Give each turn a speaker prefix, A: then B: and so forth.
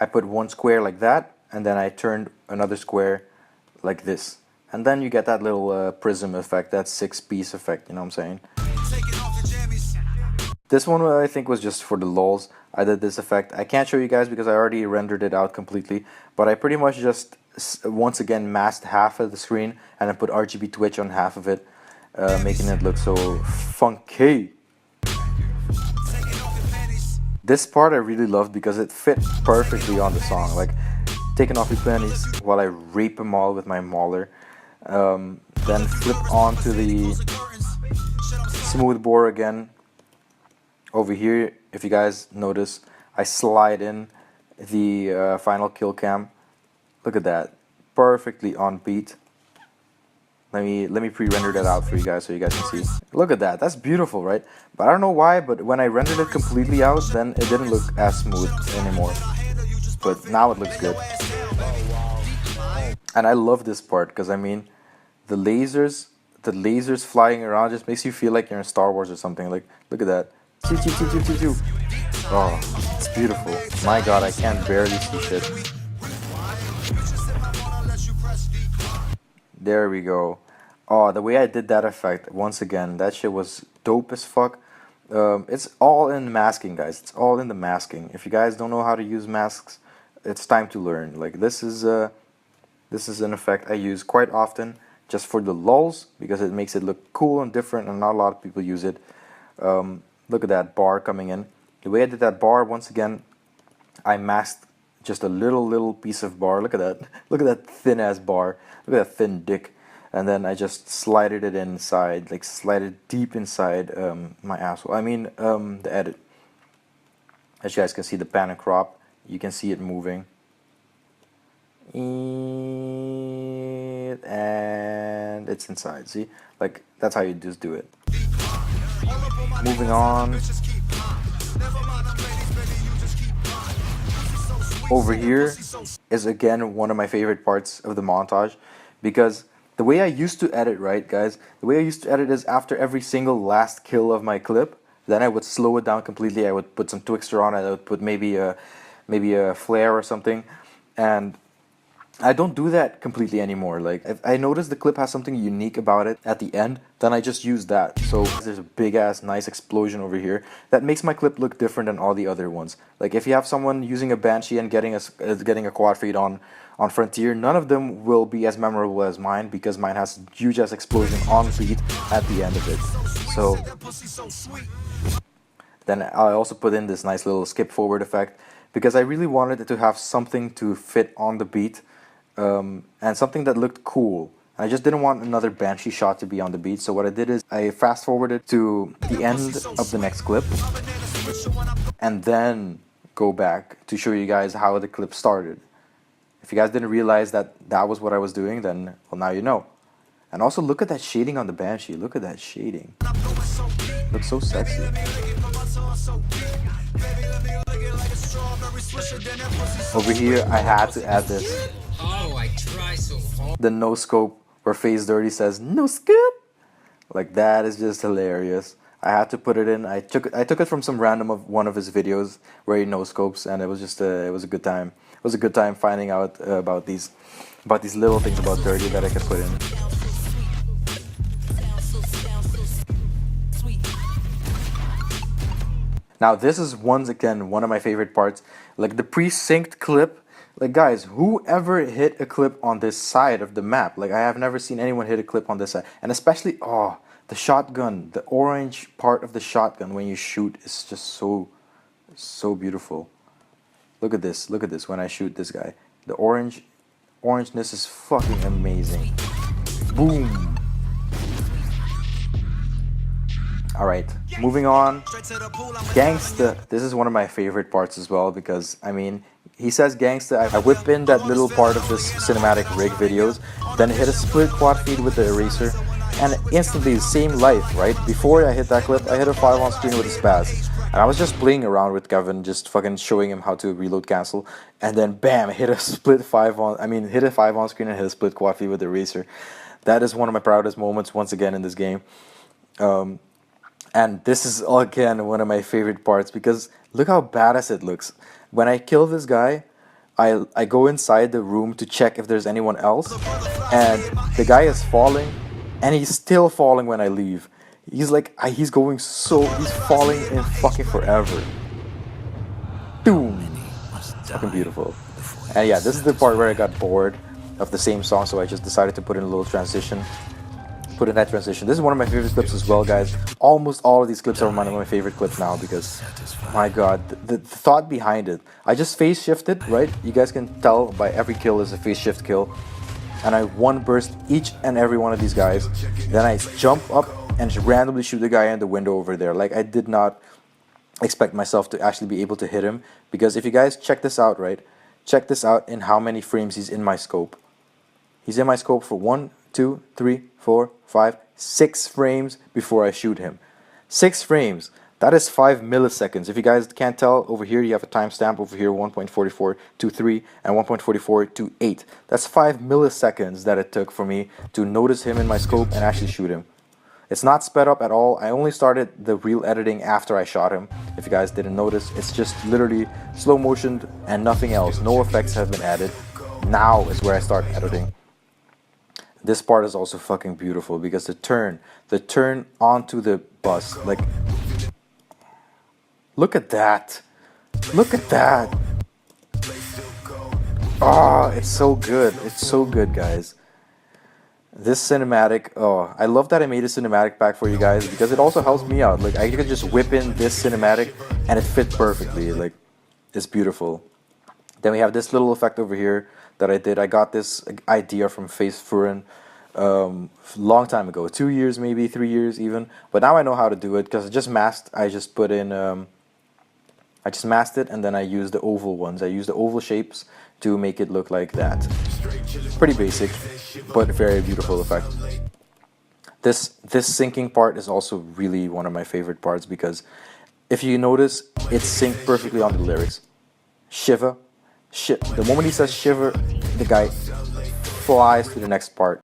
A: I put one square like that, and then I turned another square like this. And then you get that little prism effect, that 6-piece effect, you know what I'm saying? This one I think was just for the lulz. I did this effect. I can't show you guys because I already rendered it out completely, but I pretty much just once again masked half of the screen and then put RGB twitch on half of it, making it look so funky. This part I really loved because it fit perfectly on the song, like taking off your panties while I rape them all with my mauler. Then flip onto the smooth bore again. Over here, if you guys notice, I slide in the final kill cam. Look at that, perfectly on beat. Let me pre-render that out for you guys so you guys can see. Look at that, that's beautiful, right? But I don't know why, but when I rendered it completely out, then it didn't look as smooth anymore. But now it looks good. And I love this part because I mean, the lasers flying around just makes you feel like you're in Star Wars or something. Like, look at that. Oh, it's beautiful. My god, I can't barely see shit. There we go. Oh, the way I did that effect, once again, that shit was dope as fuck. It's all in masking, guys. It's all in the masking. If you guys don't know how to use masks, it's time to learn. Like, this is an effect I use quite often just for the lulz because it makes it look cool and different, and not a lot of people use it. Look at that bar coming in. The way I did that bar, once again, I masked just a little piece of bar. Look at that. Look at that thin ass bar. Look at that thin dick. And then I just slided it inside, like slide it deep inside my asshole. I mean, the edit. As you guys can see, the pan and crop, you can see it moving. And it's inside. See, like that's how you just do it. Moving on. Over here is again one of my favorite parts of the montage, because the way I used to edit, right guys, the way I used to edit is after every single last kill of my clip, then I would slow it down completely. I would put some Twixtor on it. I would put maybe a flare or something, and I don't do that completely anymore. Like, if I notice the clip has something unique about it at the end, then I just use that. So there's a big ass nice explosion over here that makes my clip look different than all the other ones. Like, if you have someone using a Banshee and getting a quad feed on Frontier, none of them will be as memorable as mine, because mine has a huge ass explosion on beat at the end of it. So then I also put in this nice little skip forward effect because I really wanted it to have something to fit on the beat. And something that looked cool. I just didn't want another Banshee shot to be on the beat, so what I did is I fast forwarded to the end of the next clip and then go back to show you guys how the clip started. If you guys didn't realize that that was what I was doing, then well, now you know. And also look at that shading on the Banshee. Look at that shading. Looks so sexy. Over here I had to add this. The no scope where Face Dirty says no scope. Like, that is just hilarious. I had to put it in. I took it from some random of one of his videos where he no scopes, and it was just it was a good time. It was a good time finding out about these little things about Dirty that I could put in. Now this is once again one of my favorite parts, like the pre-synced clip. Like, guys, whoever hit a clip on this side of the map, like, I have never seen anyone hit a clip on this side. And especially, oh, the shotgun, the orange part of the shotgun when you shoot is just so beautiful. Look at this when I shoot this guy. The orangeness is fucking amazing. Boom. Alright, moving on. Gangsta, this is one of my favorite parts as well, because, I mean, he says Gangsta, I whip in that little part of this cinematic rig videos, then hit a split quad feed with the eraser, and instantly the same life, right? Before I hit that clip, I hit a 5 on screen with a spaz. And I was just playing around with Kevin, just fucking showing him how to reload cancel, and then bam, hit a 5 on screen and hit a split quad feed with the eraser. That is one of my proudest moments once again in this game. And this is again one of my favorite parts, because look how badass it looks. When I kill this guy, I go inside the room to check if there's anyone else, and the guy is falling, and he's still falling when I leave. He's like, he's going so, he's falling in fucking forever. Boom! Fucking beautiful. And yeah, this is the part where I got bored of the same song, so I just decided to put in a little transition. Put in that transition. This is one of my favorite clips as well, guys. Almost all of these clips are one of my favorite clips now because, my god, the thought behind it. I just phase shifted, right? You guys can tell by every kill is a phase shift kill. And I one burst each and every one of these guys. Then I jump up and randomly shoot the guy in the window over there. Like, I did not expect myself to actually be able to hit him, because if you guys check this out, right? Check this out in how many frames he's in my scope. He's in my scope for 1, 2, 3, 4, 5, 6 frames before I shoot him. 6 frames. That is 5 milliseconds. If you guys can't tell, over here you have a timestamp. Over here 1.4423 and 1.4428. That's 5 milliseconds that it took for me to notice him in my scope and actually shoot him. It's not sped up at all. I only started the real editing after I shot him. If you guys didn't notice, it's just literally slow motioned and nothing else. No effects have been added. Now is where I start editing. This part is also fucking beautiful because the turn onto the bus, like, look at that. Look at that. Oh, it's so good. It's so good, guys. This cinematic, oh, I love that I made a cinematic pack for you guys because it also helps me out. Like, I could just whip in this cinematic and it fit perfectly. Like, it's beautiful. Then we have this little effect over here that I did. I got this idea from Face Furin long time ago, 2 years, maybe 3 years even. But now I know how to do it because I just masked. I just put in, I just masked it and then I used the oval ones. I used the oval shapes to make it look like that. Pretty basic, but very beautiful effect. This syncing part is also really one of my favorite parts because if you notice, it's synced perfectly on the lyrics. Shiver. The moment he says shiver, the guy flies to the next part.